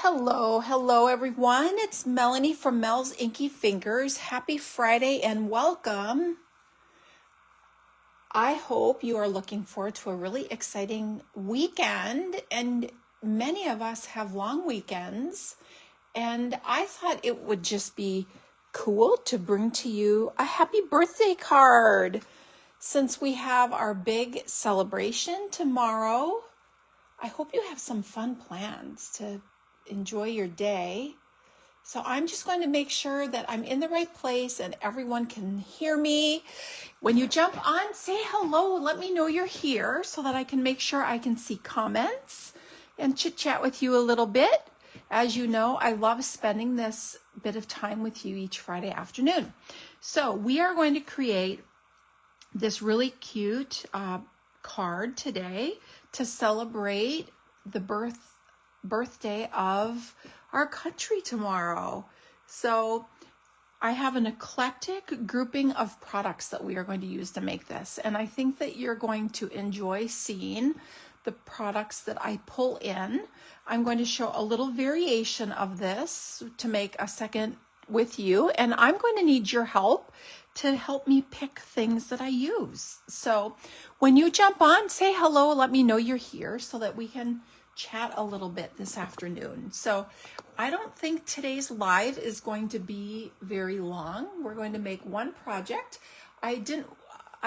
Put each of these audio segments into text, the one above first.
Hello everyone. It's Melanie from Mel's Inky Fingers. Happy Friday and welcome. I hope you are looking forward to a really exciting weekend, and many of us have long weekends, and I thought it would just be cool to bring to you a happy birthday card. Since we have our big celebration tomorrow, I hope you have some fun plans to enjoy your day. So I'm just going to make sure that I'm in the right place and everyone can hear me. When you jump on, say hello. Let me know you're here so that I can make sure I can see comments and chit chat with you a little bit. As you know, I love spending this bit of time with you each Friday afternoon. So we are going to create this really cute card today to celebrate the birthday of our country tomorrow. So I have an eclectic grouping of products that we are going to use to make this, and I think that you're going to enjoy seeing the products that I pull in. I'm going to show a little variation of this to make a second with you, and I'm going to need your help to help me pick things that I use. So when you jump on, say hello, let me know you're here so that we can chat a little bit this afternoon. So I don't think today's live is going to be very long. We're going to make one project. I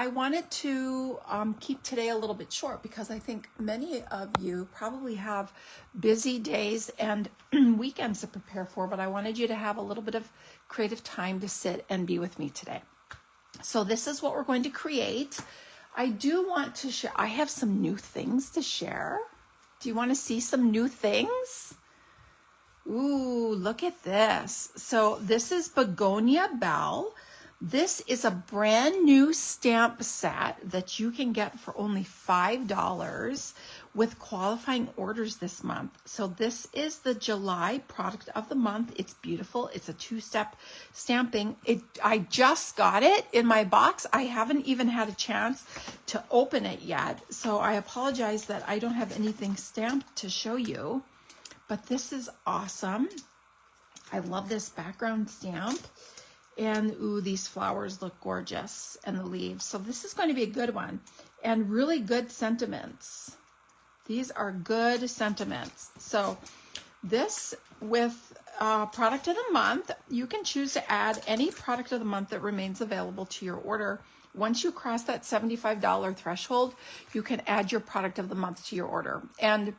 wanted to keep today a little bit short because I think many of you probably have busy days and weekends to prepare for, but I wanted you to have a little bit of creative time to sit and be with me today. So this is what we're going to create. I do want to share, I have some new things to share. Do you want to see some new things? Ooh, look at this. So this is Begonia Bell. This is a brand new stamp set that you can get for only $5 with qualifying orders this month. So this is the July product of the month. It's beautiful. It's a two-step stamping. I just got it in my box. I haven't even had a chance to open it yet. So I apologize that I don't have anything stamped to show you, but this is awesome. I love this background stamp. And ooh, these flowers look gorgeous, and the leaves. So this is going to be a good one, and really good sentiments. These are good sentiments. So this with product of the month, you can choose to add any product of the month that remains available to your order. Once you cross that $75 threshold, you can add your product of the month to your order. And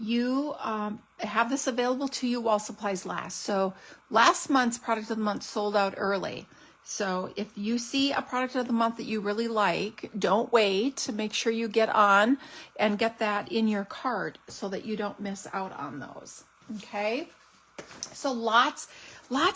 you have this available to you while supplies last. So last month's product of the month sold out early. So if you see a product of the month that you really like, don't wait. Make sure you get on and get that in your cart so that you don't miss out on those. Okay. So lots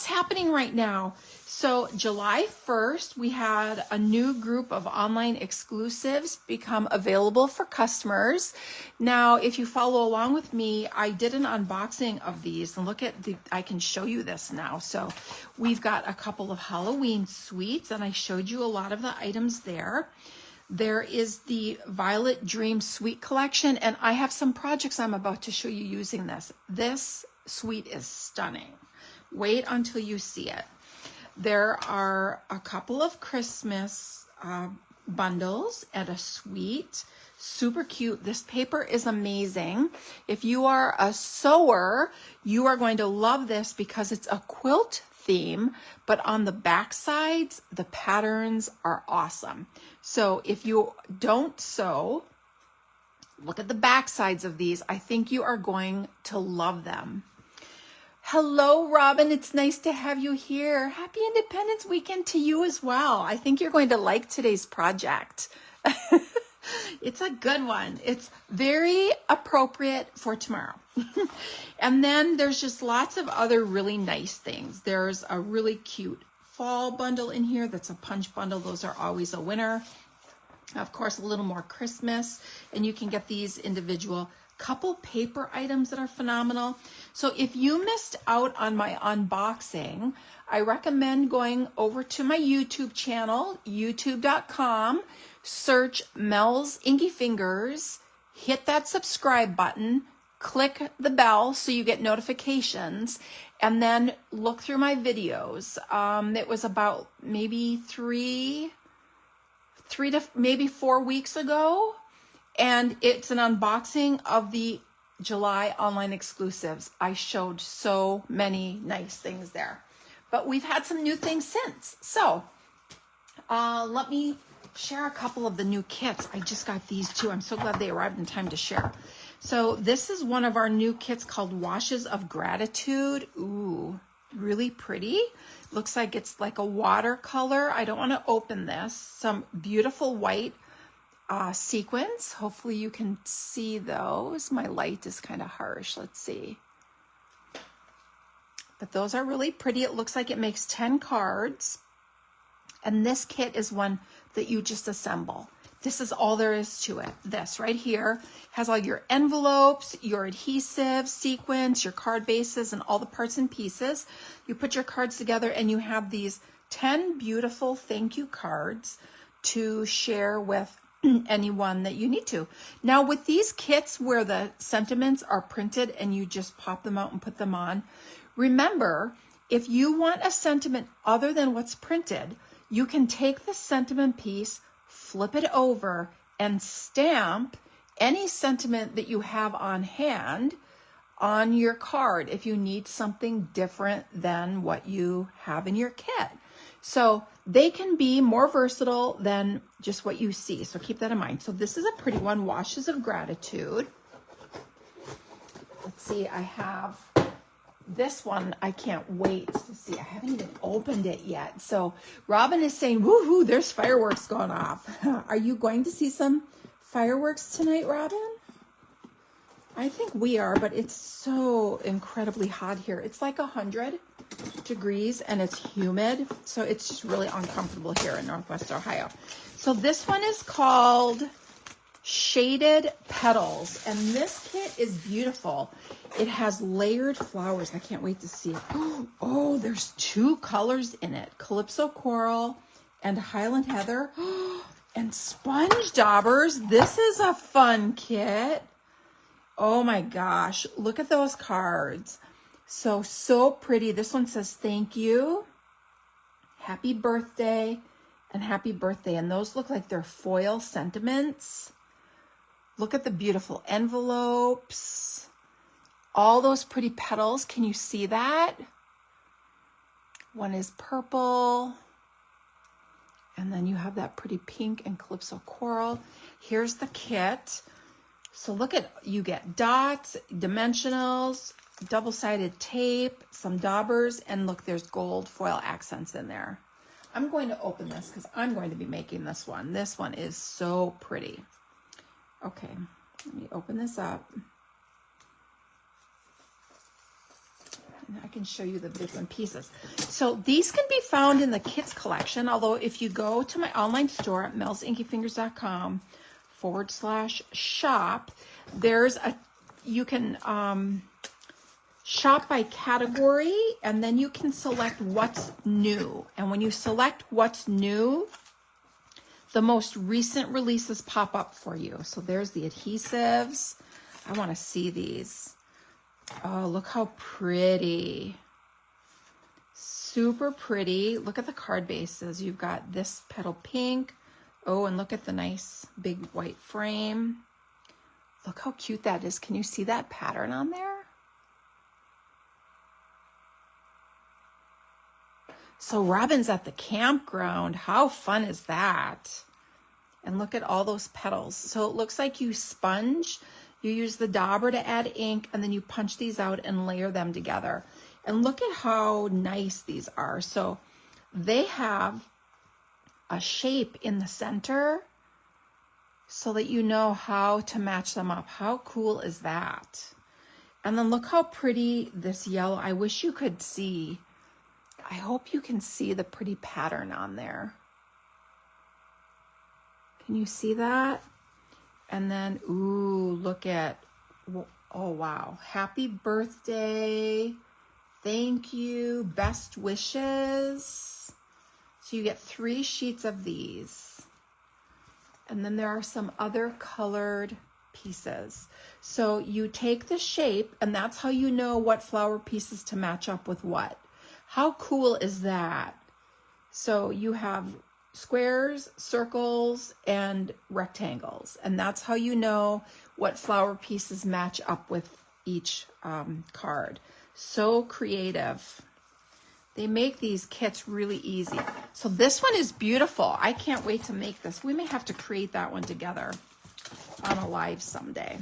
happening right now. So July 1st, we had a new group of online exclusives become available for customers. Now, if you follow along with me, I did an unboxing of these, and look at I can show you this now. So we've got a couple of Halloween suites, and I showed you a lot of the items there. There is the Violet Dream Suite collection, and I have some projects I'm about to show you using this. This suite is stunning. Wait until you see it. There are a couple of Christmas bundles and a suite. Super cute. This paper is amazing. If you are a sewer, you are going to love this because it's a quilt theme, but on the back sides, the patterns are awesome. So if you don't sew, look at the back sides of these. I think you are going to love them. Hello, Robin. It's nice to have you here. Happy Independence Weekend to you as well. I think you're going to like today's project. It's a good one. It's very appropriate for tomorrow. And then there's just lots of other really nice things. There's a really cute fall bundle in here. That's a punch bundle. Those are always a winner. Of course, a little more Christmas, and you can get these individual couple paper items that are phenomenal. So if you missed out on my unboxing, I recommend going over to my YouTube channel, youtube.com, search Mel's Inky Fingers, hit that subscribe button, click the bell so you get notifications, and then look through my videos. It was about maybe three to maybe 4 weeks ago, and it's an unboxing of the July online exclusives. I showed so many nice things there, but we've had some new things since. So let me share a couple of the new kits. I just got these too. I'm so glad they arrived in time to share. So this is one of our new kits called Washes of Gratitude. Ooh, really pretty. Looks like it's like a watercolor. I don't want to open this. Some beautiful white sequins. Hopefully you can see those. My light is kind of harsh. Let's see. But those are really pretty. It looks like it makes 10 cards. And this kit is one that you just assemble. This is all there is to it. This right here has all your envelopes, your adhesive, sequins, your card bases, and all the parts and pieces. You put your cards together and you have these 10 beautiful thank you cards to share with anyone that you need to. Now with these kits where the sentiments are printed and you just pop them out and put them on, remember, if you want a sentiment other than what's printed, you can take the sentiment piece, flip it over, and stamp any sentiment that you have on hand on your card if you need something different than what you have in your kit. So they can be more versatile than just what you see. So keep that in mind. So this is a pretty one, Washes of Gratitude. Let's see, I have this one. I can't wait to see. I haven't even opened it yet. So Robin is saying, woohoo, there's fireworks going off. Are you going to see some fireworks tonight, Robin? I think we are, but it's so incredibly hot here. It's like 100 degrees and it's humid. So it's just really uncomfortable here in Northwest Ohio. So this one is called Shaded Petals. And this kit is beautiful. It has layered flowers. I can't wait to see it. Oh, there's 2 colors in it. Calypso Coral and Highland Heather. And Sponge Daubers. This is a fun kit. Oh my gosh. Look at those cards. So pretty. This one says thank you, happy birthday, and happy birthday. And those look like they're foil sentiments. Look at the beautiful envelopes. All those pretty petals. Can you see that? One is purple. And then you have that pretty pink and Calypso Coral. Here's the kit. So look at, you get dots, dimensionals, double-sided tape, some daubers, and look, there's gold foil accents in there. I'm going to open this because I'm going to be making this one. This one is so pretty. Okay, let me open this up. And I can show you the bits and pieces. So these can be found in the kits collection, although if you go to my online store at melsinkyfingers.com/shop, there's a, you can shop by category, and then you can select what's new. And when you select what's new, the most recent releases pop up for you. So there's the adhesives. I want to see these. Oh, look how pretty. Super pretty. Look at the card bases. You've got this petal pink. Oh, and look at the nice big white frame. Look how cute that is. Can you see that pattern on there? So Robin's at the campground. How fun is that? And look at all those petals. So it looks like you sponge. You use the dauber to add ink, and then you punch these out and layer them together. And look at how nice these are. So they have a shape in the center so that you know how to match them up. How cool is that? And then look how pretty this yellow. I wish you could see. I hope you can see the pretty pattern on there. Can you see that? And then, ooh, look at, oh wow. Happy birthday. Thank you. Best wishes. So you get 3 sheets of these. And then there are some other colored pieces. So you take the shape, and that's how you know what flower pieces to match up with what. How cool is that? So you have squares, circles, and rectangles, and that's how you know what flower pieces match up with each card. So creative. They make these kits really easy. So this one is beautiful. I can't wait to make this. We may have to create that one together on a live someday.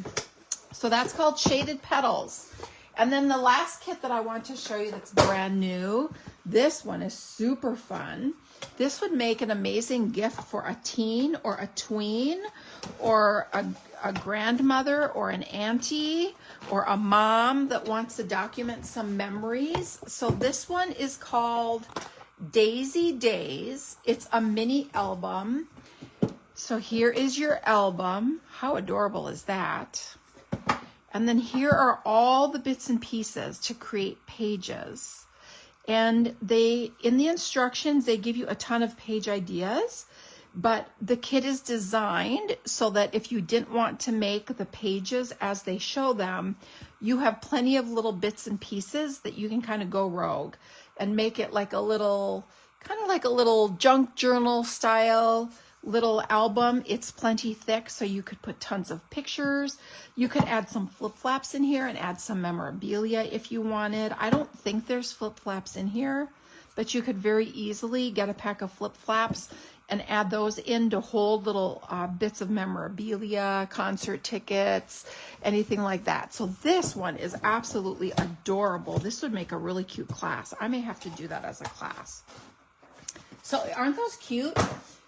So that's called Shaded Petals. And then the last kit that I want to show you that's brand new, this one is super fun. This would make an amazing gift for a teen or a tween or a grandmother or an auntie or a mom that wants to document some memories. So this one is called Daisy Days. It's a mini album. So here is your album. How adorable is that? And then here are all the bits and pieces to create pages. And in the instructions, they give you a ton of page ideas, but the kit is designed so that if you didn't want to make the pages as they show them, you have plenty of little bits and pieces that you can kind of go rogue and make it like a little, kind of like a little junk journal style little album. It's plenty thick, so you could put tons of pictures. You could add some flip-flaps in here and add some memorabilia if you wanted. I don't think there's flip-flaps in here, but you could very easily get a pack of flip-flaps and add those in to hold little bits of memorabilia, concert tickets, anything like that. So this one is absolutely adorable. This would make a really cute class. I may have to do that as a class. So aren't those cute?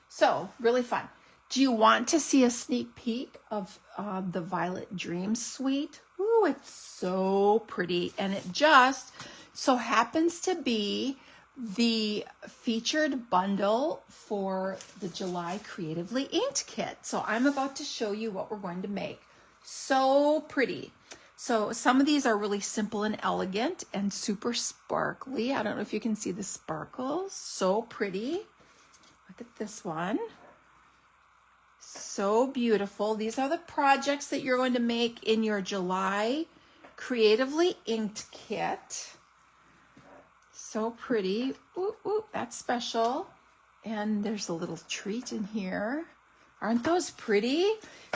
So, really fun. Do you want to see a sneak peek of the Violet Dream Suite? Ooh, it's so pretty. And it just so happens to be the featured bundle for the July Creatively Inked kit. So I'm about to show you what we're going to make. So pretty. So some of these are really simple and elegant and super sparkly. I don't know if you can see the sparkles. So pretty. Look at this one. So beautiful. These are the projects that you're going to make in your July Creatively Inked kit. So pretty. Ooh, ooh, that's special. And there's a little treat in here. Aren't those pretty?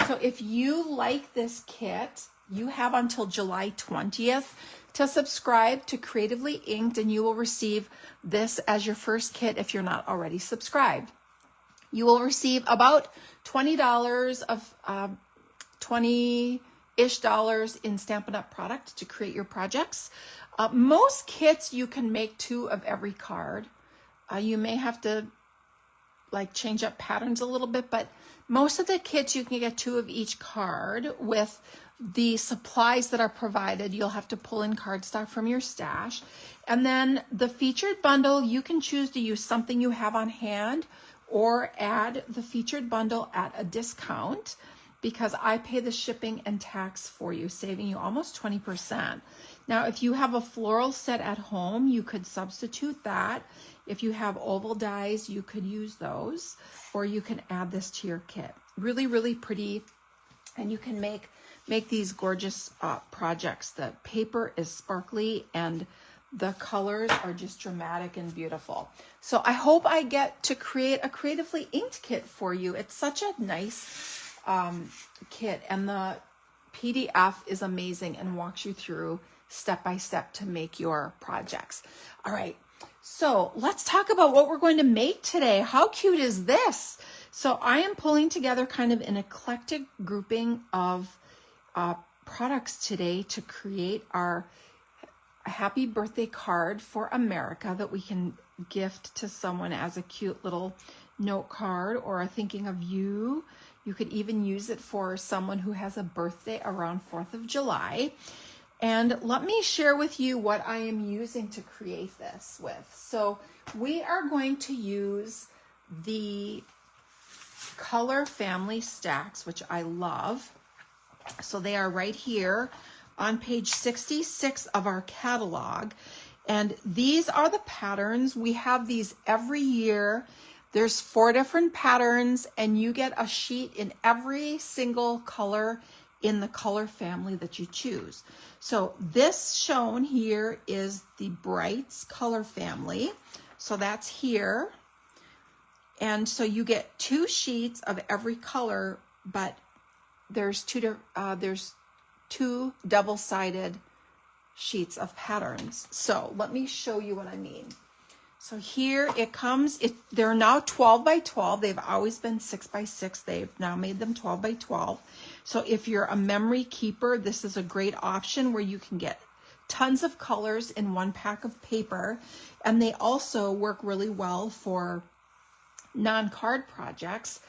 So if you like this kit, you have until July 20th to subscribe to Creatively Inked, and you will receive this as your first kit if you're not already subscribed. You will receive about $20 of $20-ish in Stampin' Up! Product to create your projects. Most kits you can make 2 of every card. You may have to like change up patterns a little bit, but most of the kits you can get 2 of each card with the supplies that are provided. You'll have to pull in cardstock from your stash. And then the featured bundle, you can choose to use something you have on hand or add the featured bundle at a discount, because I pay the shipping and tax for you, saving you almost 20%. Now, if you have a floral set at home, you could substitute that. If you have oval dies, you could use those, or you can add this to your kit. Really, really pretty, and you can make these gorgeous projects. The paper is sparkly and the colors are just dramatic and beautiful. So I hope I get to create a Creatively Inked kit for you. It's such a nice kit, and the PDF is amazing and walks you through step by step to make your projects. All right, so let's talk about what we're going to make today. How cute is this? So I am pulling together kind of an eclectic grouping of products today to create our happy birthday card for America that we can gift to someone as a cute little note card or a thinking of you. You could even use it for someone who has a birthday around 4th of July. And let me share with you what I am using to create this with. So we are going to use the Color Family Stacks, which I love. So they are right here on page 66 of our catalog. And these are the patterns. We have these every year. There's 4 different patterns, and you get a sheet in every single color in the color family that you choose. So this shown here is the Brights color family. So that's here. And so you get 2 sheets of every color, but there's two double-sided sheets of patterns. So let me show you what I mean. So here it comes, they're now 12 by 12. They've always been 6 by 6. They've now made them 12 by 12. So if you're a memory keeper, this is a great option where you can get tons of colors in one pack of paper. And they also work really well for non-card projects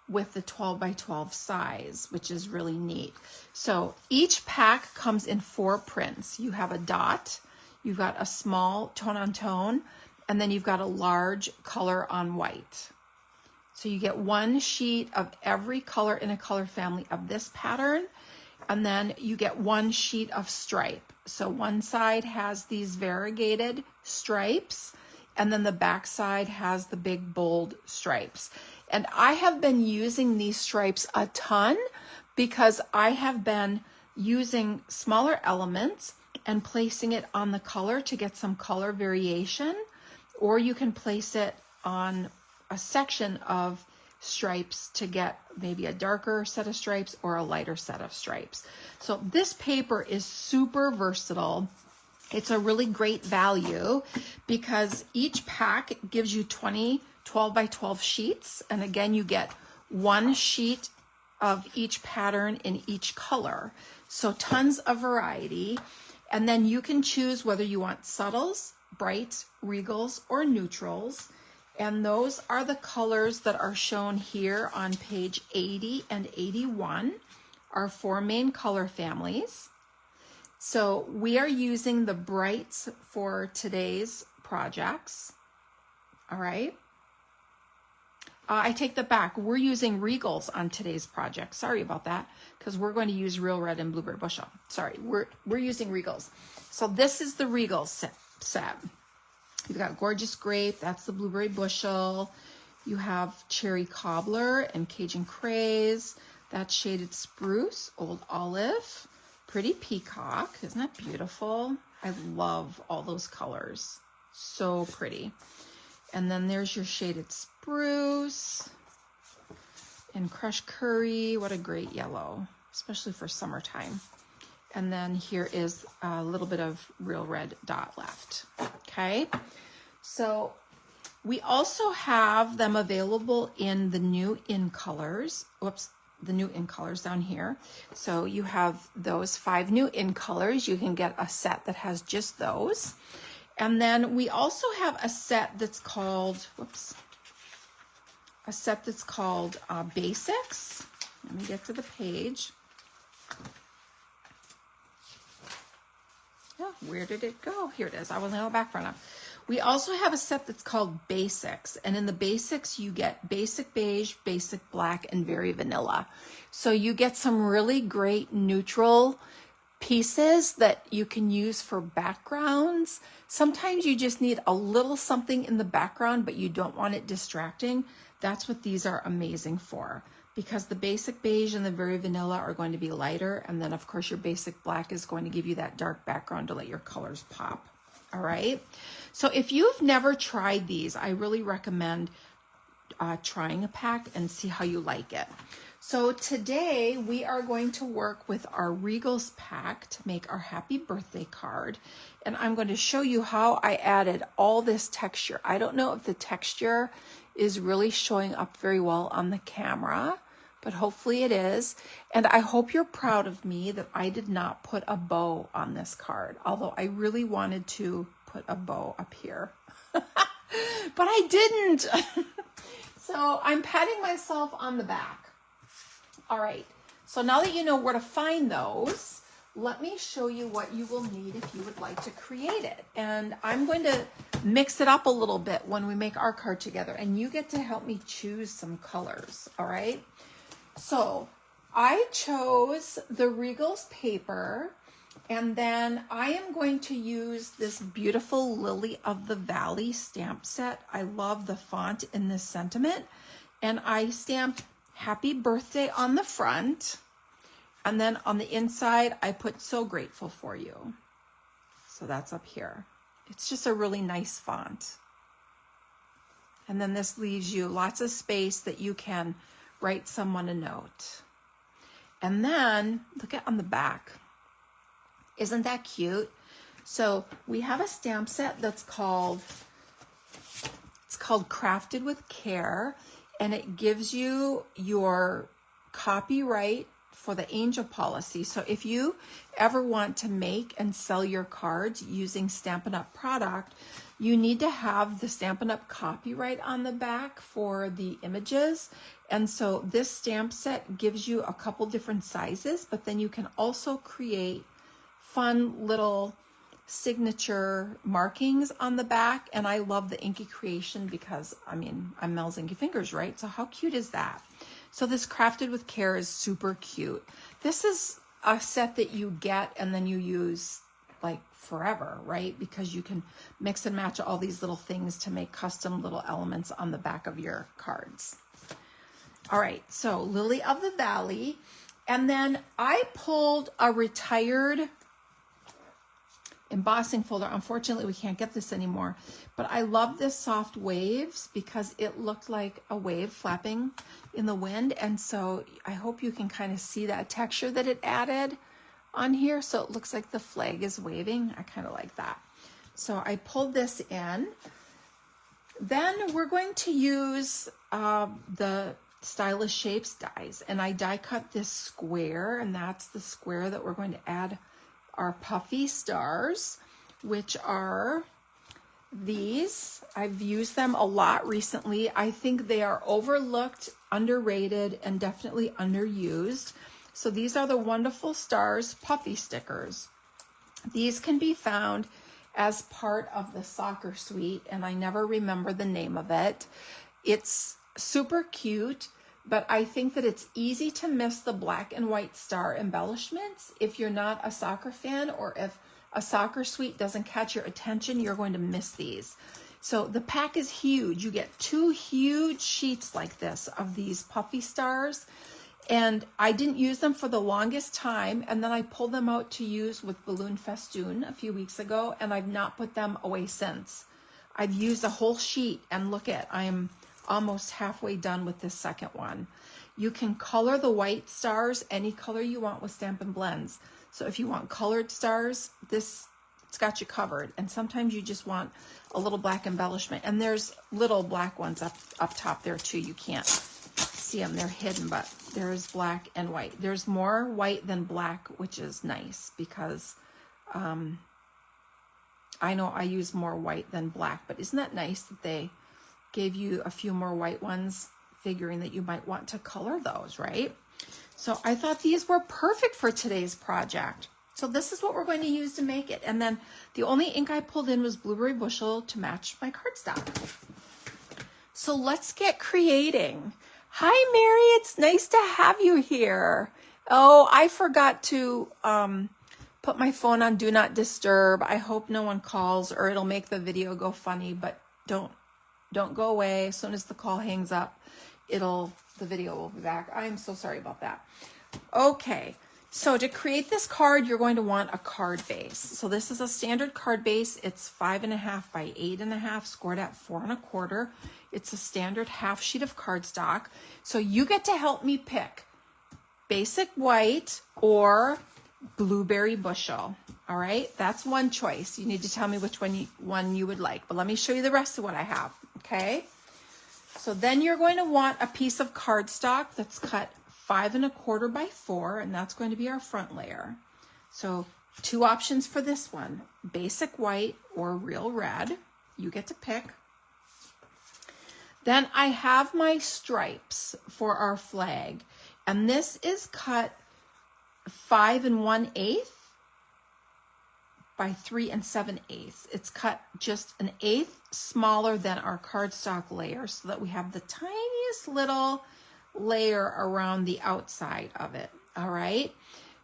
with the 12 by 12 size, which is really neat. So each pack comes in 4 prints. You have a dot, you've got a small tone on tone, and then you've got a large color on white. So you get 1 sheet of every color in a color family of this pattern, and then you get 1 sheet of stripe. So one side has these variegated stripes, and then the back side has the big bold stripes. And I have been using these stripes a ton because I have been using smaller elements and placing it on the color to get some color variation, or you can place it on a section of stripes to get maybe a darker set of stripes or a lighter set of stripes. So this paper is super versatile. It's a really great value because each pack gives you 20 12 by 12 sheets. And again, you get 1 sheet of each pattern in each color. So tons of variety. And then you can choose whether you want subtles, brights, regals, or neutrals. And those are the colors that are shown here on page 80 and 81, our 4 main color families. So we are using the brights for today's projects. All right. I take that back. We're using regals on today's project. Sorry about that, because we're going to use Real Red and Blueberry Bushel. Sorry, we're using regals. So this is the regals set. You've got Gorgeous Grape, that's the Blueberry Bushel. You have Cherry Cobbler and Cajun Craze. That's Shaded Spruce, Old Olive, Pretty Peacock. Isn't that beautiful? I love all those colors. So pretty. And then there's your Shaded Spruce and Crushed Curry. What a great yellow, especially for summertime. And then here is a little bit of Real Red dot left. Okay, so we also have them available in the new in colors. Whoops, the new in colors down here. So you have those 5 new in colors. You can get a set that has just those. And then we also have a set that's called, Basics. Let me get to the page. Oh, where did it go? Here it is. I wasn't on the back front of. We also have a set that's called Basics. And in the Basics, you get Basic Beige, Basic Black, and Very Vanilla. So you get some really great neutral pieces that you can use for backgrounds. Sometimes you just need a little something in the background, but you don't want it distracting. That's what these are amazing for, because the Basic Beige and the Very Vanilla are going to be lighter. And then of course your Basic Black is going to give you that dark background to let your colors pop. All right. So if you've never tried these, I really recommend trying a pack and see how you like it. So today we are going to work with our Regals pack to make our happy birthday card. And I'm going to show you how I added all this texture. I don't know if the texture is really showing up very well on the camera, but hopefully it is. And I hope you're proud of me that I did not put a bow on this card, although I really wanted to put a bow up here, but I didn't. So I'm patting myself on the back. All right, so now that you know where to find those, let me show you what you will need if you would like to create it. And I'm going to mix it up a little bit when we make our card together, and you get to help me choose some colors, all right? So I chose the Regals paper, and then I am going to use this beautiful Lily of the Valley stamp set. I love the font in this sentiment, and I stamped Happy Birthday on the front, And then on the inside, I put "So Grateful for You." So that's up here. It's just a really nice font. And then this leaves you lots of space that you can write someone a note. And then look at on the back. Isn't that cute? So we have a stamp set that's called Crafted with Care, and it gives you your copyright for the angel policy. So if you ever want to make and sell your cards using Stampin' Up! Product, you need to have the Stampin' Up! Copyright on the back for the images. And so this stamp set gives you a couple different sizes, but then you can also create fun little signature markings on the back. And I love the Inky creation because, I mean, I'm Mel's Inky Fingers, right? So how cute is that? So this Crafted with Care is super cute. This is a set that you get and then you use like forever, right? Because you can mix and match all these little things to make custom little elements on the back of your cards. All right, so Lily of the Valley. And then I pulled a retired embossing folder. Unfortunately, we can't get this anymore, but I love this Soft Waves because it looked like a wave flapping in the wind. And so I hope you can kind of see that texture that it added on here. So it looks like the flag is waving. I kind of like that. So I pulled this in. Then we're going to use the Stylish Shapes dies, and I die cut this square, and that's the square that we're going to add our puffy stars, which are these. I've used them a lot recently. I think they are overlooked, underrated, and definitely underused. So these are the Wonderful Stars puffy stickers. These can be found as part of the soccer suite, and I never remember the name of it. It's super cute, but I think that it's easy to miss the black and white star embellishments. If you're not a soccer fan, or if a soccer suite doesn't catch your attention, you're going to miss these. So the pack is huge. You get 2 huge sheets like this of these puffy stars. And I didn't use them for the longest time. And then I pulled them out to use with Balloon Festoon a few weeks ago, and I've not put them away since. I've used a whole sheet, and look at, I'm almost halfway done with this second one. You can color the white stars any color you want with Stampin' Blends. So if you want colored stars, it's got you covered. And sometimes you just want a little black embellishment. And there's little black ones up top there too. You can't see them, they're hidden, but there's black and white. There's more white than black, which is nice because I know I use more white than black, but isn't that nice that they gave you a few more white ones, figuring that you might want to color those, right? So I thought these were perfect for today's project. So this is what we're going to use to make it. And then the only ink I pulled in was Blueberry Bushel to match my cardstock. So let's get creating. Hi, Mary, it's nice to have you here. Oh, I forgot to put my phone on Do Not Disturb. I hope no one calls or it'll make the video go funny, but don't go away. As soon as the call hangs up, the video will be back. I'm so sorry about that. Okay, so to create this card, you're going to want a card base. So this is a standard card base. It's 5.5 by 8.5, scored at 4 1/4. It's a standard half sheet of cardstock. So you get to help me pick basic white or Blueberry Bushel. All right, that's one choice. You need to tell me which one you would like, but let me show you the rest of what I have, okay? So then you're going to want a piece of cardstock that's cut 5 1/4 by 4, and that's going to be our front layer. So 2 options for this one, basic white or real red. You get to pick. Then I have my stripes for our flag, and this is cut 5 1/8 by 3 7/8. It's cut just 1/8 smaller than our cardstock layer so that we have the tiniest little layer around the outside of it. All right.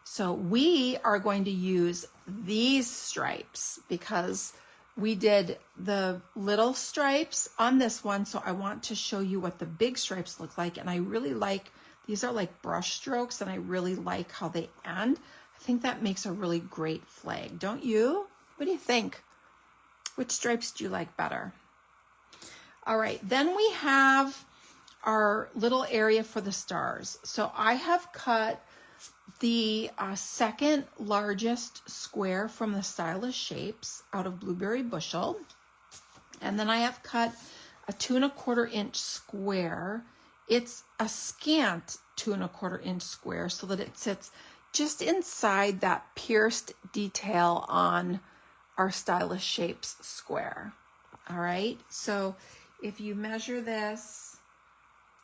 So we are going to use these stripes because we did the little stripes on this one. So I want to show you what the big stripes look like. And I really like These are like brush strokes, and I really like how they end. I think that makes a really great flag, don't you? What do you think? Which stripes do you like better? All right, then we have our little area for the stars. So I have cut the second largest square from the Stylish Shapes out of Blueberry Bushel. And then I have cut a 2 1/4 inch square. It's a scant 2 1/4 inch square so that it sits just inside that pierced detail on our Stylish Shapes square. All right, so if you measure this,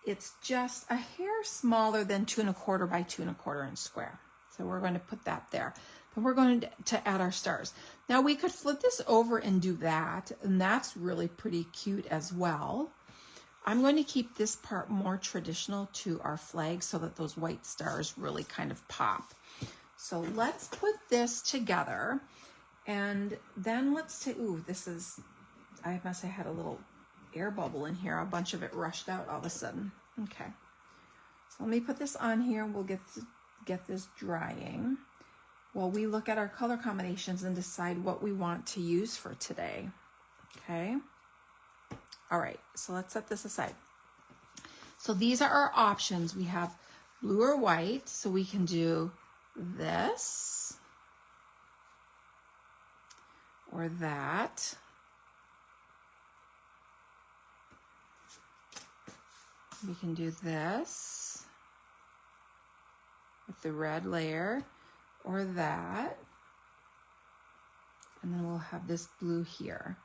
it's just a hair smaller than 2 1/4 by 2 1/4 inch square. So we're going to put that there. Then we're going to add our stars. Now we could flip this over and do that, and that's really pretty cute as well. I'm going to keep this part more traditional to our flag so that those white stars really kind of pop. So let's put this together, and then let's take, ooh, this is, I must have had a little air bubble in here. A bunch of it rushed out all of a sudden. Okay, so let me put this on here, and we'll get this drying while we look at our color combinations and decide what we want to use for today. Okay. All right, so let's set this aside. So these are our options. We have blue or white, so we can do this or that. We can do this with the red layer or that. And then we'll have this blue here.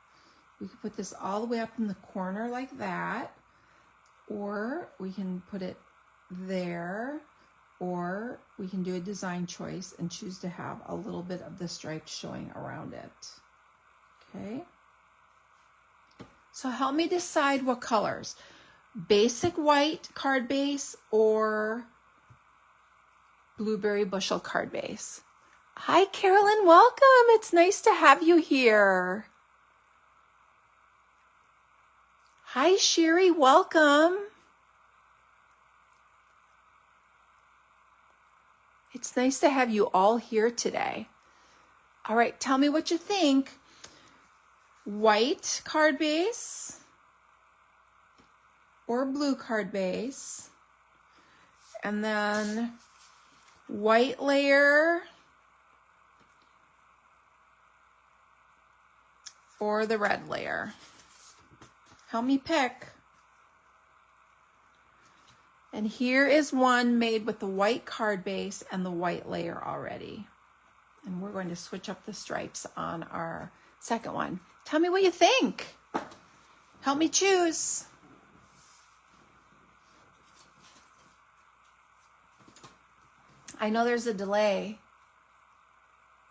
We could put this all the way up in the corner like that, or we can put it there, or we can do a design choice and choose to have a little bit of the stripes showing around it. Okay. So help me decide what colors. Basic white card base or Blueberry Bushel card base. Hi, Carolyn, welcome. It's nice to have you here. Hi, Sherry, welcome. It's nice to have you all here today. All right, tell me what you think. White card base or blue card base, and then white layer or the red layer. Help me pick. And here is one made with the white card base and the white layer already. And we're going to switch up the stripes on our second one. Tell me what you think. Help me choose. I know there's a delay.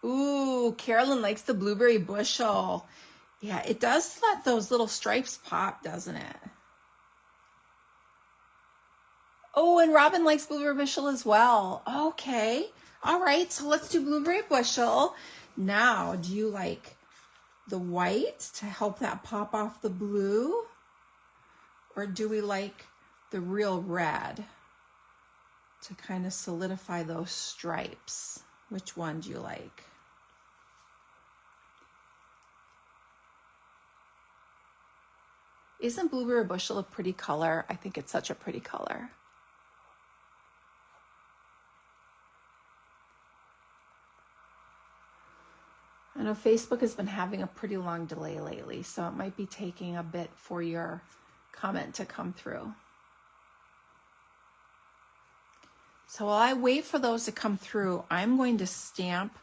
Ooh, Carolyn likes the Blueberry Bushel. Yeah, it does let those little stripes pop, doesn't it? Oh, and Robin likes Blueberry Bushel as well. Okay. All right, so let's do Blueberry Bushel. Now, do you like the white to help that pop off the blue? Or do we like the real red to kind of solidify those stripes? Which one do you like? Isn't Blueberry Bushel a pretty color? I think it's such a pretty color. I know Facebook has been having a pretty long delay lately, so it might be taking a bit for your comment to come through. So while I wait for those to come through, I'm going to stamp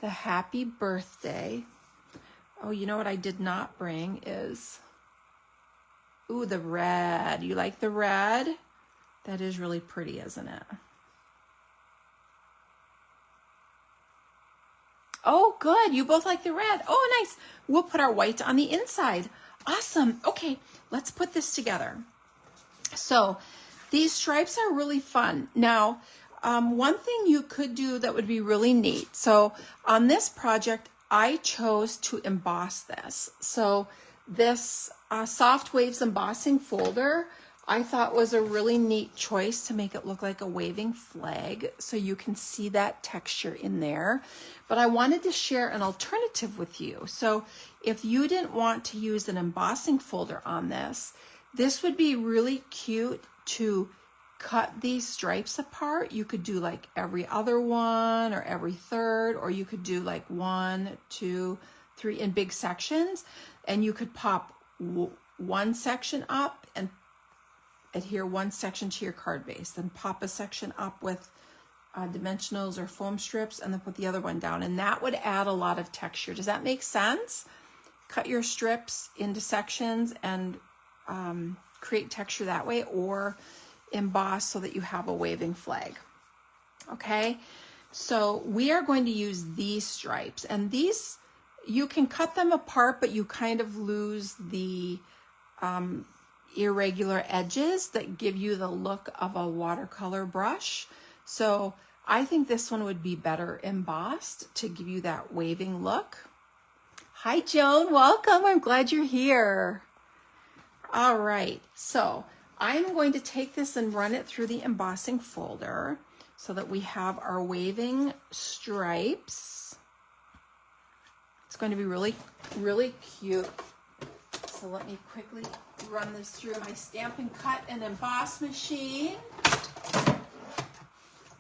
the happy birthday. Oh, you know what I did not bring is, ooh, the red. You like the red? That is really pretty, isn't it? Oh, good. You both like the red. Oh, nice. We'll put our white on the inside. Awesome. Okay, let's put this together. So these stripes are really fun. Now, one thing you could do that would be really neat. So on this project, I chose to emboss this. So this Soft Waves embossing folder, I thought was a really neat choice to make it look like a waving flag, so you can see that texture in there. But I wanted to share an alternative with you. So if you didn't want to use an embossing folder on this, this would be really cute to cut these stripes apart. You could do like every other one or every third, or you could do like 1, 2, 3 in big sections, and you could pop one section up and adhere one section to your card base, then pop a section up with dimensionals or foam strips, and then put the other one down, and that would add a lot of texture. Does that make sense? Cut your strips into sections and create texture that way, or emboss so that you have a waving flag. Okay, so we are going to use these stripes, and these, you can cut them apart, but you kind of lose the irregular edges that give you the look of a watercolor brush. So I think this one would be better embossed to give you that waving look. Hi Joan, welcome. I'm glad you're here. All right, so I'm going to take this and run it through the embossing folder so that we have our waving stripes. It's going to be really, really cute. So let me quickly run this through my Stampin' Cut and Emboss machine.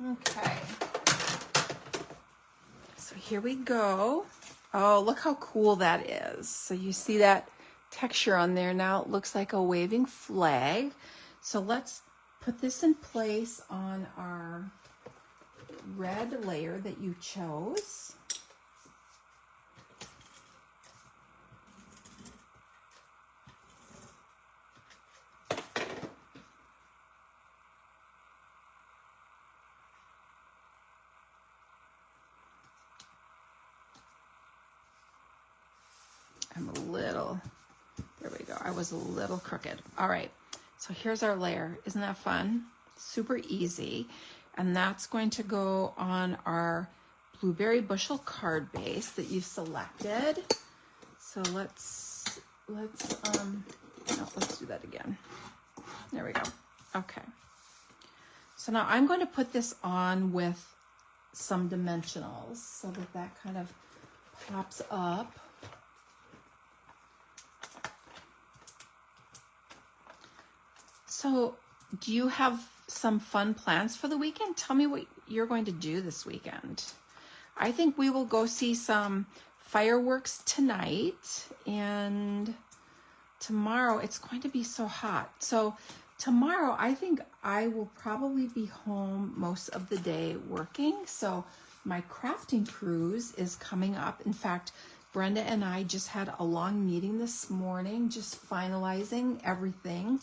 Okay. So here we go. Oh, look how cool that is. So you see that texture on there now. It looks like a waving flag. So let's put this in place on our red layer that you chose. There we go. I was a little crooked. All right. So here's our layer. Isn't that fun? Super easy. And that's going to go on our blueberry bushel card base that you selected. So let's do that again. There we go. Okay. So now I'm going to put this on with some dimensionals so that that kind of pops up. So do you have some fun plans for the weekend? Tell me what you're going to do this weekend. I think we will go see some fireworks tonight, and tomorrow it's going to be so hot. So tomorrow I think I will probably be home most of the day working. So my crafting cruise is coming up. In fact, Brenda and I just had a long meeting this morning, just finalizing everything.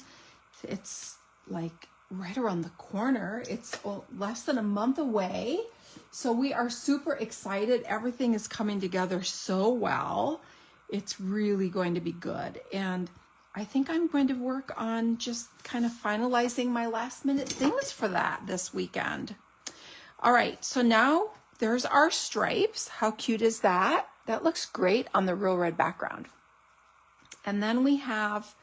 It's like right around the corner. It's less than a month away. So we are super excited. Everything is coming together so well. It's really going to be good. And I think I'm going to work on just kind of finalizing my last minute things for that this weekend. All right, so now there's our stripes. How cute is that? That looks great on the real red background. And then we have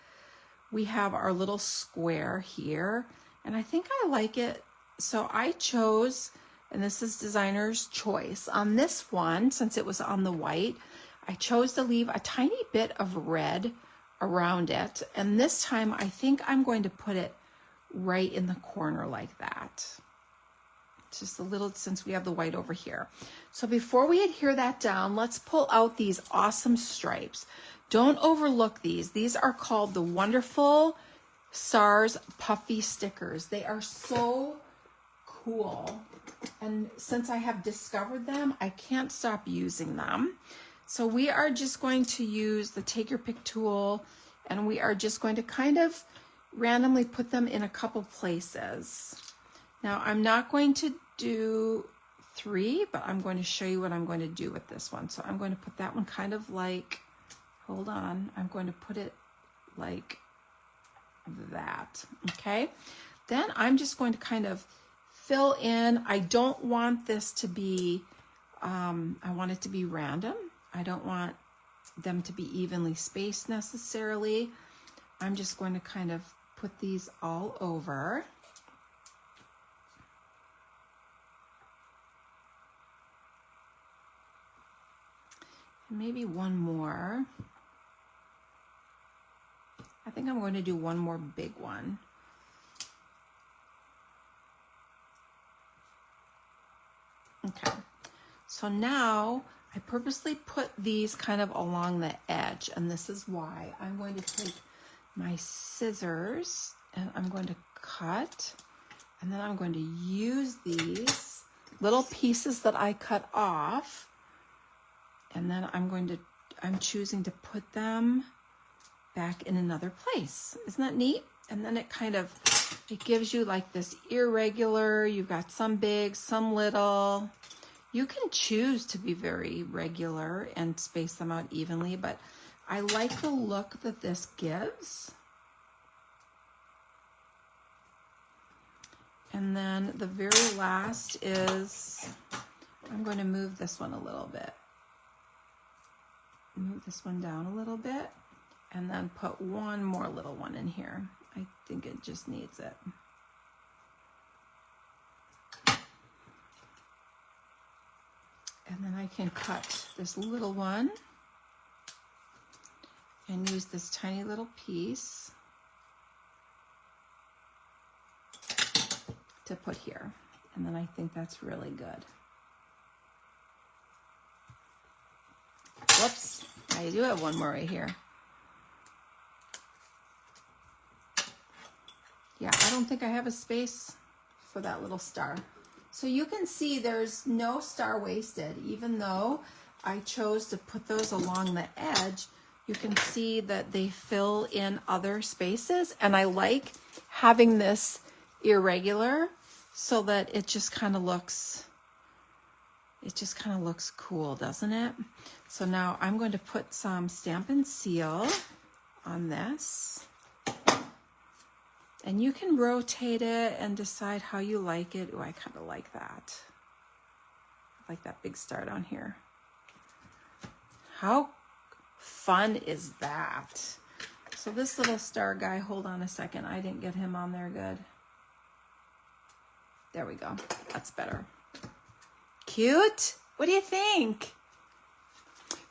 our little square here, and I think I like it. So I chose, and this is designer's choice, on this one, since it was on the white, I chose to leave a tiny bit of red around it. And this time I think I'm going to put it right in the corner like that. Just a little, since we have the white over here. So before we adhere that down, let's pull out these awesome stripes. Don't overlook these. These are called the Wonderful SARS Puffy stickers. They are so cool. And since I have discovered them, I can't stop using them. So we are just going to use the Take Your Pick tool, and we are just going to kind of randomly put them in a couple places. Now I'm not going to do 3, but I'm going to show you what I'm going to do with this one. So I'm going to put that one kind of like, hold on, I'm going to put it like that, okay? Then I'm just going to kind of fill in. I don't want this to be, I want it to be random. I don't want them to be evenly spaced necessarily. I'm just going to kind of put these all over. Maybe one more. I think I'm going to do one more big one. Okay, so now I purposely put these kind of along the edge, and this is why. I'm going to take my scissors and I'm going to cut, and then I'm going to use these little pieces that I cut off, and then I'm choosing to put them back in another place. Isn't that neat? And then it gives you like this irregular, you've got some big, some little. You can choose to be very regular and space them out evenly, but I like the look that this gives. And then the very last is, I'm going to move this one a little bit. Move this one down a little bit, and then put one more little one in here. I think it just needs it. And then I can cut this little one and use this tiny little piece to put here. And then I think that's really good. Whoops, I do have one more right here. Yeah, I don't think I have a space for that little star. So you can see there's no star wasted, even though I chose to put those along the edge. You can see that they fill in other spaces, and I like having this irregular so that it just kind of looks cool, doesn't it? So now I'm going to put some Stampin' Seal on this. And you can rotate it and decide how you like it. Oh, I kind of like that. I like that big star down here. How fun is that? So this little star guy, hold on a second. I didn't get him on there good. There we go. That's better. Cute? What do you think?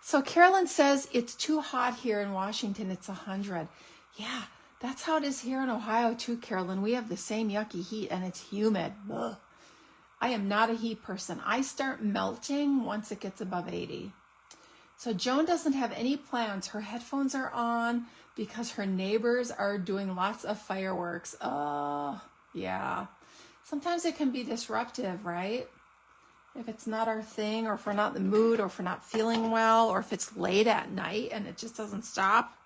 So Carolyn says it's too hot here in Washington. It's 100. Yeah. That's how it is here in Ohio too, Carolyn. We have the same yucky heat and it's humid. Ugh. I am not a heat person. I start melting once it gets above 80. So Joan doesn't have any plans. Her headphones are on because her neighbors are doing lots of fireworks. Oh, yeah. Sometimes it can be disruptive, right? If it's not our thing, or if we're not in the mood, or if we're not feeling well, or if it's late at night and it just doesn't stop.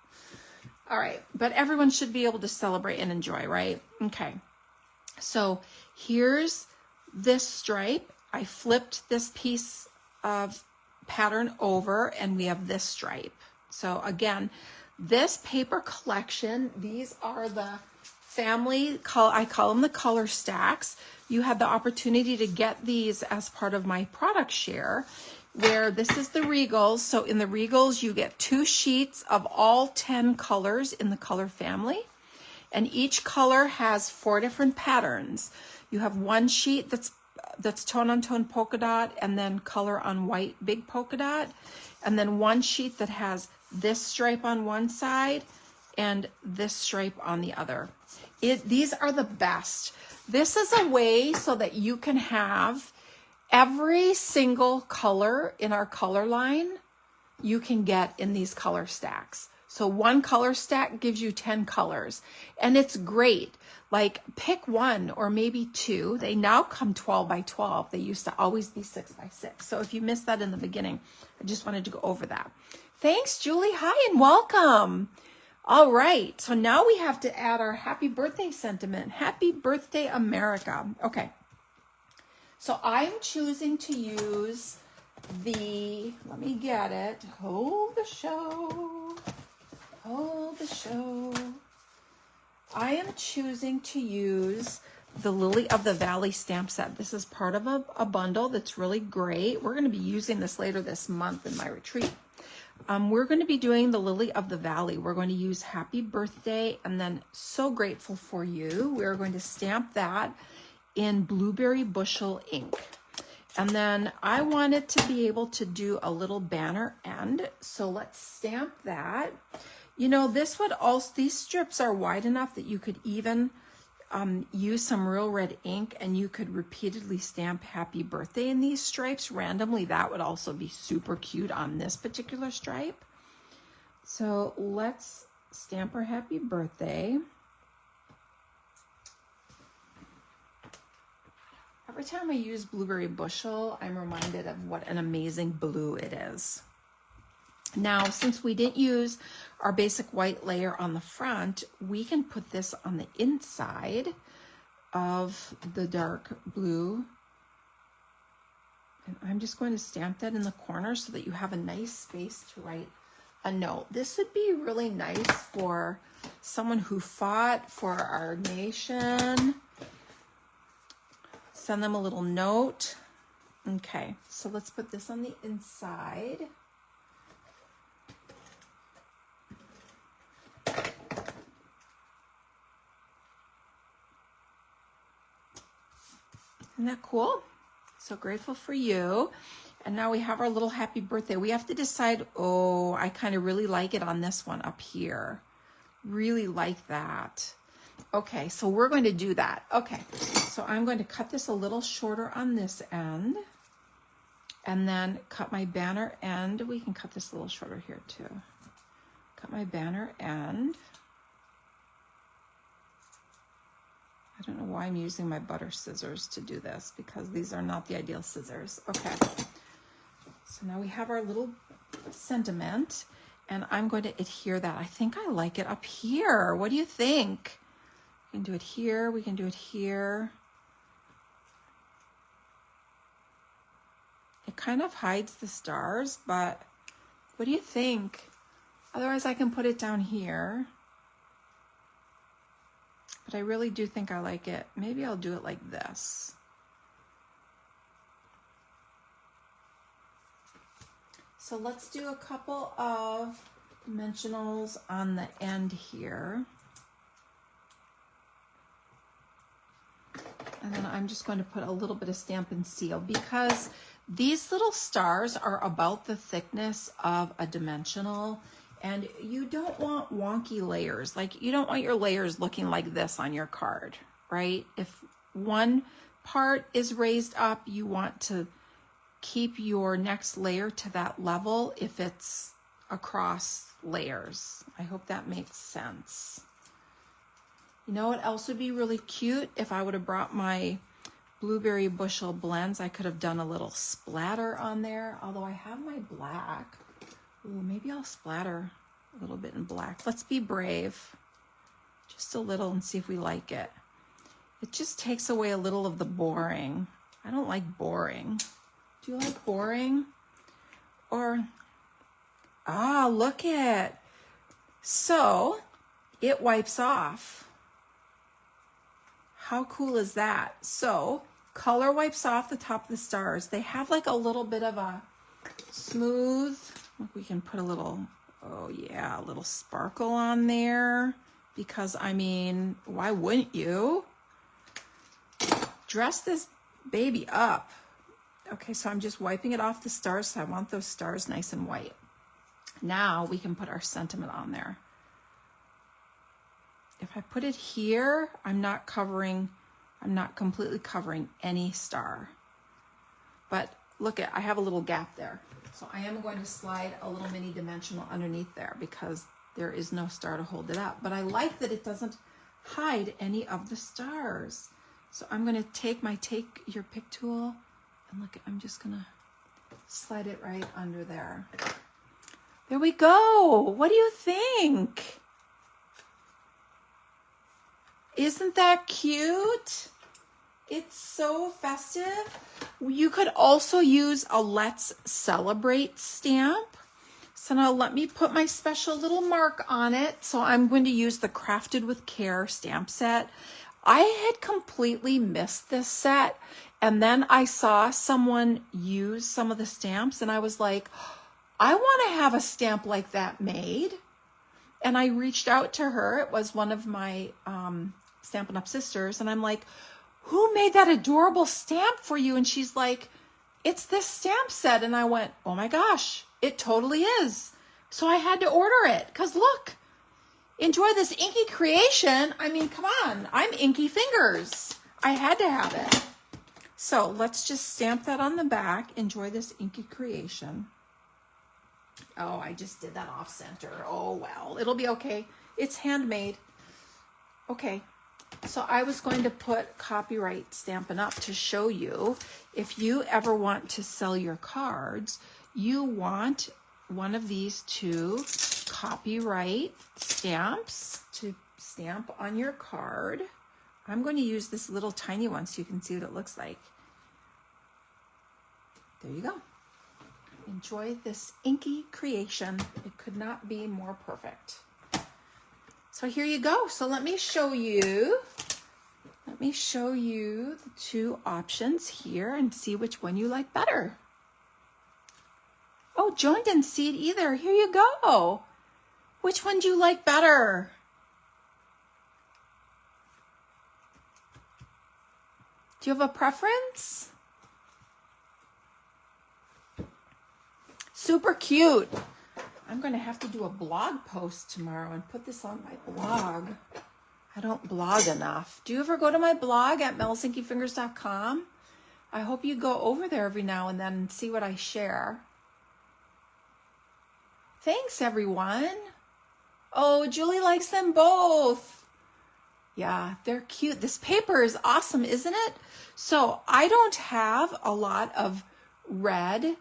All right, but everyone should be able to celebrate and enjoy, right? Okay, so here's this stripe. I flipped this piece of pattern over and we have this stripe. So again, this paper collection, these are the family, I call them the color stacks. You had the opportunity to get these as part of my product share, where this is the Regals. So in the Regals, you get 2 sheets of all 10 colors in the color family. And each color has 4 different patterns. You have one sheet that's tone on tone polka dot, and then color on white big polka dot. And then one sheet that has this stripe on one side and this stripe on the other. These are the best. This is a way so that you can have every single color in our color line you can get in these color stacks. So one color stack gives you 10 colors, and it's great. Like pick 1 or maybe 2. They now come 12 by 12. They used to always be 6 by 6. So if you missed that in the beginning, I just wanted to go over that. Thanks, Julie. Hi, and welcome. All right. So now we have to add our happy birthday sentiment. Happy birthday, America. Okay. So I'm choosing to use let me get it. Hold the show. Hold the show. I am choosing to use the Lily of the Valley stamp set. This is part of a bundle that's really great. We're going to be using this later this month in my retreat. We're going to be doing the Lily of the Valley. We're going to use Happy Birthday and then So Grateful for You. We're going to stamp that in Blueberry Bushel ink. And then I wanted to be able to do a little banner end. So let's stamp that. You know, this would also, these strips are wide enough that you could even use some real red ink and you could repeatedly stamp Happy Birthday in these stripes randomly. That would also be super cute on this particular stripe. So let's stamp our Happy Birthday. Every time I use Blueberry Bushel, I'm reminded of what an amazing blue it is. Now, since we didn't use our basic white layer on the front, we can put this on the inside of the dark blue. And I'm just going to stamp that in the corner so that you have a nice space to write a note. This would be really nice for someone who fought for our nation. Send them a little note. Okay, so let's put this on the inside. Isn't that cool? So grateful for you. And now we have our little Happy Birthday. We have to decide, oh, I kind of really like it on this one up here. Really like that. Okay, so we're going to do that. Okay, so I'm going to cut this a little shorter on this end and then cut my banner end. We can cut this a little shorter here too. Cut my banner end. I don't know why I'm using my butter scissors to do this because these are not the ideal scissors. Okay, so now we have our little sentiment and I'm going to adhere that. I think I like it up here. What do you think? We can do it here. We can do it here. It kind of hides the stars, but what do you think? Otherwise I can put it down here. But I really do think I like it. Maybe I'll do it like this. So let's do a couple of dimensionals on the end here. And then I'm just going to put a little bit of Stampin' Seal because these little stars are about the thickness of a dimensional. And you don't want wonky layers. Like you don't want your layers looking like this on your card, right? If one part is raised up, you want to keep your next layer to that level if it's across layers. I hope that makes sense. You know what else would be really cute? If I would have brought my Blueberry Bushel blends, I could have done a little splatter on there, although I have my black. Ooh, maybe I'll splatter a little bit in black. Let's be brave. Just a little and see if we like it. It just takes away a little of the boring. I don't like boring. Do you like boring? Or, look at. So, it wipes off. How cool is that? So, color wipes off the top of the stars. They have like a little bit of a smooth. Look, we can put a little, oh yeah, a little sparkle on there because I mean, why wouldn't you? Dress this baby up. Okay, so I'm just wiping it off the stars. So I want those stars nice and white. Now we can put our sentiment on there. If I put it here, I'm not completely covering any star. But look at, I have a little gap there. So I am going to slide a little mini dimensional underneath there because there is no star to hold it up. But I like that it doesn't hide any of the stars. So I'm going to take your pick tool and look, I'm just going to slide it right under there. There we go. What do you think? Isn't that cute? It's so festive. You could also use a Let's Celebrate stamp. So now let me put my special little mark on it. So I'm going to use the Crafted with Care stamp set. I had completely missed this set. And then I saw someone use some of the stamps and I was like, I want to have a stamp like that made. And I reached out to her. It was one of my Stampin' Up! Sisters. And I'm like, who made that adorable stamp for you? And she's like, it's this stamp set. And I went, oh my gosh, it totally is. So I had to order it because look, enjoy this inky creation. I mean, come on, I'm inky fingers. I had to have it. So let's just stamp that on the back. Enjoy this inky creation. Oh, I just did that off center. Oh, well, it'll be okay. It's handmade. Okay. So I was going to put copyright Stampin' Up! To show you if you ever want to sell your cards, you want one of these two copyright stamps to stamp on your card. I'm going to use this little tiny one so you can see what it looks like. There you go. Enjoy this inky creation. It could not be more perfect. So here you go. So let me show you the two options here and see which one you like better. Oh, Joan didn't see it either. Here you go. Which one do you like better? Do you have a preference? Super cute. I'm going to have to do a blog post tomorrow and put this on my blog. I don't blog enough. Do you ever go to my blog at melsinkyfingers.com? I hope you go over there every now and then and see what I share. Thanks, everyone. Oh, Julie likes them both. Yeah, they're cute. This paper is awesome, isn't it? So I don't have a lot of red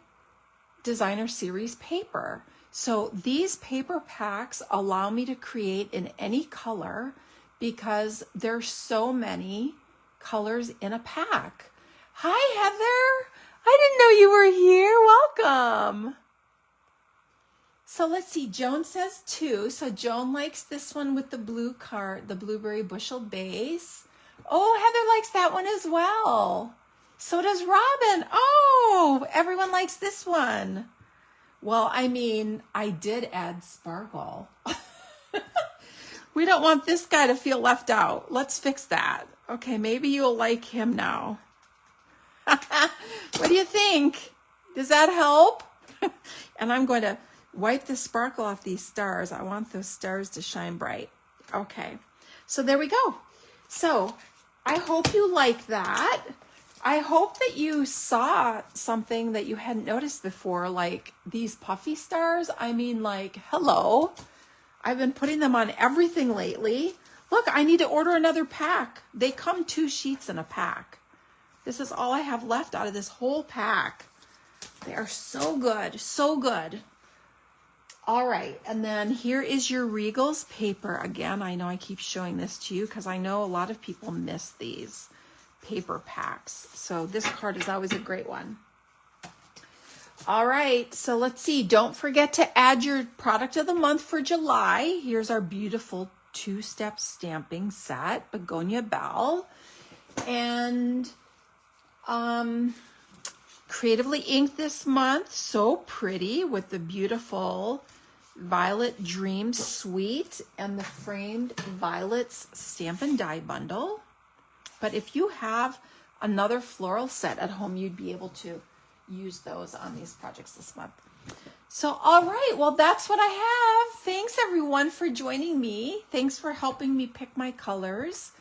designer series paper. So these paper packs allow me to create in any color because there's so many colors in a pack. Hi, Heather. I didn't know you were here. Welcome. So let's see. Joan says 2. So Joan likes this one with the blue card, the blueberry bushel base. Oh, Heather likes that one as well. So does Robin. Oh, everyone likes this one. Well, I mean, I did add sparkle. We don't want this guy to feel left out. Let's fix that. Okay, maybe you'll like him now. What do you think? Does that help? And I'm going to wipe the sparkle off these stars. I want those stars to shine bright. Okay, so there we go. So I hope you like that. I hope that you saw something that you hadn't noticed before, like these puffy stars. I mean, like, hello. I've been putting them on everything lately. Look, I need to order another pack. They come 2 sheets in a pack. This is all I have left out of this whole pack. They are so good, so good. All right, and then here is your Regals paper. Again, I know I keep showing this to you because I know a lot of people miss these paper packs. So this card is always a great one. All right, so let's see. Don't forget to add your product of the month for July. Here's our beautiful 2-step stamping set, Begonia Bell. And creatively inked this month. So pretty with the beautiful Violet Dream Suite and the framed Violets Stampin' Die bundle. But if you have another floral set at home, you'd be able to use those on these projects this month. So, all right, well, that's what I have. Thanks, everyone, for joining me. Thanks for helping me pick my colors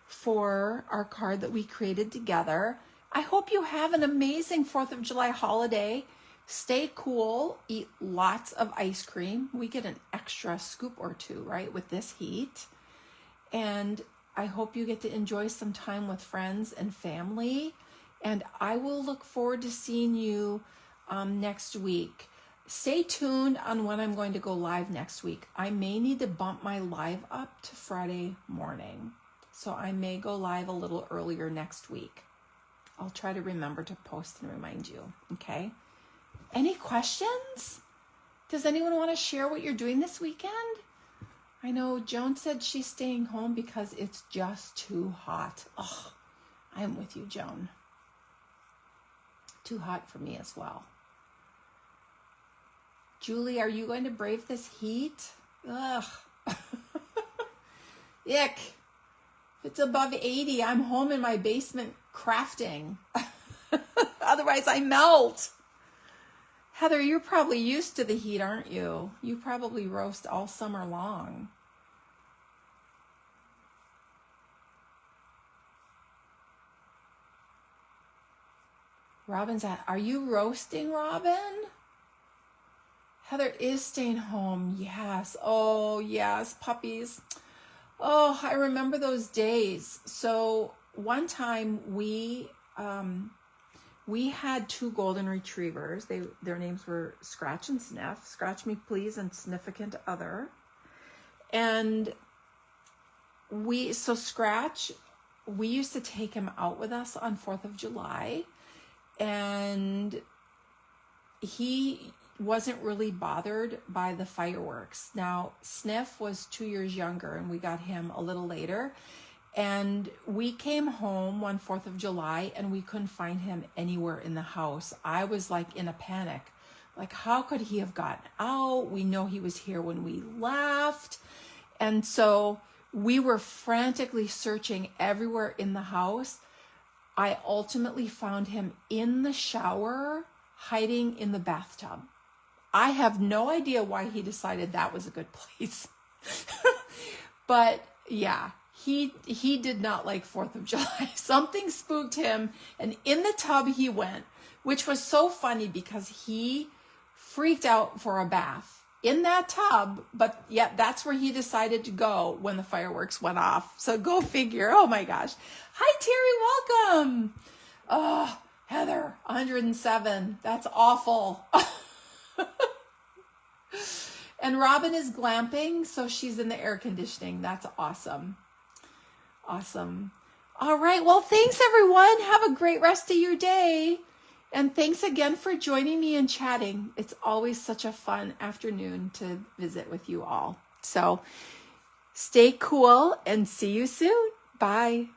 for our card that we created together. I hope you have an amazing 4th of July holiday. Stay cool, eat lots of ice cream. We get an extra scoop or 2, right, with this heat. And I hope you get to enjoy some time with friends and family. And I will look forward to seeing you next week. Stay tuned on when I'm going to go live next week. I may need to bump my live up to Friday morning. So I may go live a little earlier next week. I'll try to remember to post and remind you, okay? Any questions? Does anyone want to share what you're doing this weekend? I know Joan said she's staying home because it's just too hot. Oh, I'm with you, Joan. Too hot for me as well. Julie, are you going to brave this heat? Ugh. Ick. If it's above 80, I'm home in my basement crafting. Otherwise, I melt. Heather, you're probably used to the heat, aren't you? You probably roast all summer long. Robin's at, are you roasting, Robin? Heather is staying home. Yes. Oh, yes. Puppies. Oh, I remember those days. So one time we had 2 golden retrievers. Their names were Scratch and Sniff. Scratch Me Please and Significant Other. And Scratch, we used to take him out with us on 4th of July. And he wasn't really bothered by the fireworks. Now, Sniff was 2 years younger, and we got him a little later. And we came home one 4th of July, and we couldn't find him anywhere in the house. I was like in a panic. Like, how could he have gotten out? We know he was here when we left. And so we were frantically searching everywhere in the house. I ultimately found him in the shower, hiding in the bathtub. I have no idea why he decided that was a good place. But yeah, he did not like 4th of July. Something spooked him, and in the tub he went, which was so funny because he freaked out for a bath in that tub, but yet that's where he decided to go when the fireworks went off. So go figure. Oh my gosh. Hi, Terry. Welcome. Oh, Heather, 107. That's awful. And Robin is glamping, so she's in the air conditioning. That's awesome. Awesome. All right. Well, thanks, everyone. Have a great rest of your day. And thanks again for joining me and chatting. It's always such a fun afternoon to visit with you all. So stay cool and see you soon. Bye.